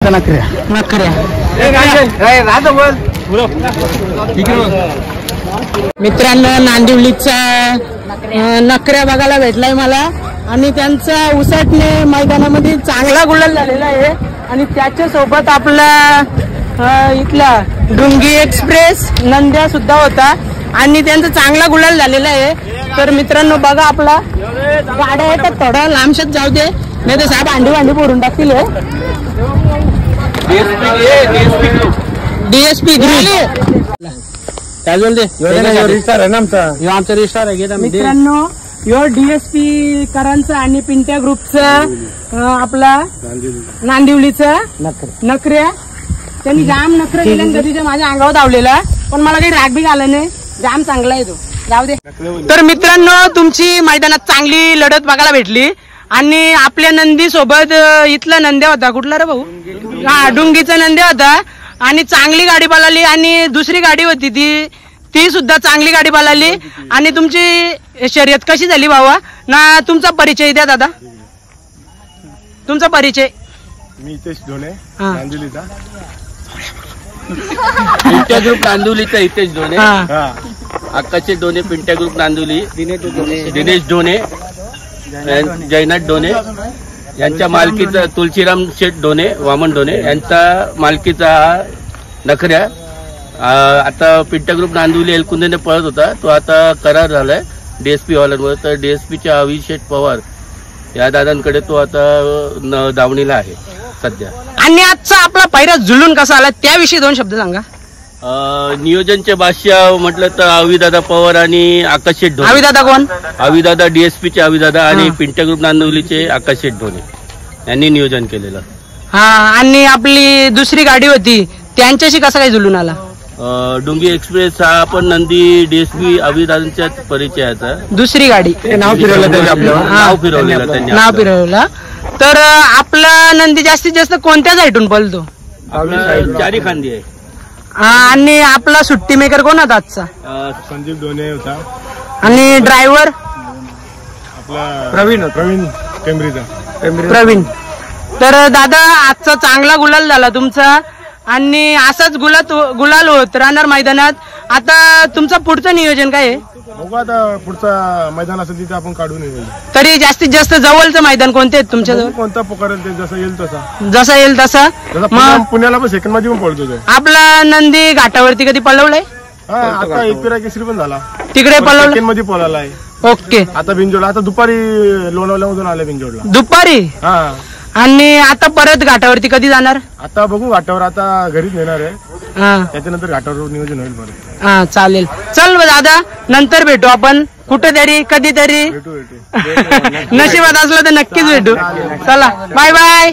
का नखऱ्या? नखऱ्या. मित्रांनो नांदिवलीचा नखऱ्या बघायला भेटलाय मला आणि त्यांचा उसटणे मैदानामध्ये चांगला गुलाल झालेला आहे आणि त्याच्या सोबत आपला इथला डुंगी एक्सप्रेस नंद्या सुद्धा होता आणि त्यांचा चांगला गुलाल झालेला आहे. तर मित्रांनो बघा आपला गाड्या आहेत थोडा लांबशात जाऊ दे नाही तर साहेब अंडी भरून टाकतील. डीएसपी मित्रांनो यो डीएसपी करांचं आणि पिंट्या ग्रुपचं आपला नांदिवलीचा नखऱ्या त्यांनी जाम नखरे गेल्या कधीच्या माझ्या अंगावर धावलेला पण मला काही राग बी आला नाही. जाम चांगला आहे तो जाऊ दे. तर मित्रांनो तुमची मैदानात चांगली लढत बघायला भेटली आणि आपल्या नंदी सोबत इथला नंद्या होता कुठला रे भाऊ? हा डुंगीचा नंद्या होता आणि चांगली गाडी पळाली आणि दुसरी गाडी होती ती सुद्धा चांगली गाडी पळाली. आणि तुमची शर्यत कशी झाली भावा ना? तुमचा परिचय द्या दादा. तुमचा परिचय. मी हितेश ढोणे नांदिवलीचा. पिंट्या ग्रुप नांदिवलीचा हितेश ढोणे. आकाश ढोणे पिंट्या ग्रुप नांदिवली. दिनेश ढोणे जयनाथ ढोणे यांच्या मालकीचा तुलसीराम शेठ ढोणे वामन ढोणे यांचा मालकीचा नखऱ्या. आता पिंट्या ग्रुप नांदिवली एलकुंदेने पळत होता तो आता करार झालाय डीएसपी हॉलरवर. तर डीएसपीच्या अभिषेक पवार या दादांकडे तो आता दावणीला आहे सध्या. आणि आजचा आपला पहिला जुलून कसा आला त्याविषयी दोन शब्द सांगा. नियोजनचे भाष्य म्हटलं तर अविदादा पवार आणि आकाश शेठ ढोणे. अविदादा कोण? अविदादा डीएसपीचे अविदादा आणि पिंट्या ग्रुप नांदिवलीचे आकाश शेठ ढोणे यांनी नियोजन केलेलं. हा आणि आपली दुसरी गाडी होती त्यांच्याशी कसा काय जुलून आला? डुंगी एक्सप्रेस हा पण नंदी डीएसपी अविदादांच्याच परिचयाचा. दुसरी गाडी नाव फिरवलं त्यांनी आपल्यावर. नाव फिरवलेलं त्यांनी. नाव फिरवलं. तर आपला नंदी जास्तीत जास्त कोणत्या साईडून पळतो? चारी खांदी आहे. आणि आपला सुट्टी मेकर कोण होता आजचा? संदीप ढोणे होता आणि ड्रायव्हर आपला प्रवीण प्रवीण. तर दादा आजचा चांगला गुलाल झाला तुमचा आणि असाच गुलाल होत राहणार मैदानात. आता तुमचं पुढचं नियोजन काय आहे? बघू आता पुढचा मैदान असेल तिथे आपण काढून येऊ. तरी जास्तीत जास्त जवळचं मैदान कोणते आहेत तुमच्याजवळ? कोणता पुकारेल ते जसं येईल तसा. जसं येईल तसा. मग पुण्याला पण सेकंड मध्ये पण पळतो तो. आपला नंदी घाटावरती कधी पळवलाय? आता एकविरा केसरी पण झाला तिकडे पळवलं सेकंड मध्ये पळाला आहे. ओके. आता बिंजोडला आता दुपारी लोणावल्यामधून आले बिंजोडला दुपारी. हा. आणि आता परत घाटावरती कधी जाणार? आता बघू घाटावर आता घरीच नेणार आहे. त्याच्यानंतर घाटावर नियोजन होईल परत. हा चालेल. चल दादा नंतर भेटू आपण कुठेतरी कधीतरी. भेटू नशिबात असलं तर नक्कीच भेटू. चला बाय बाय.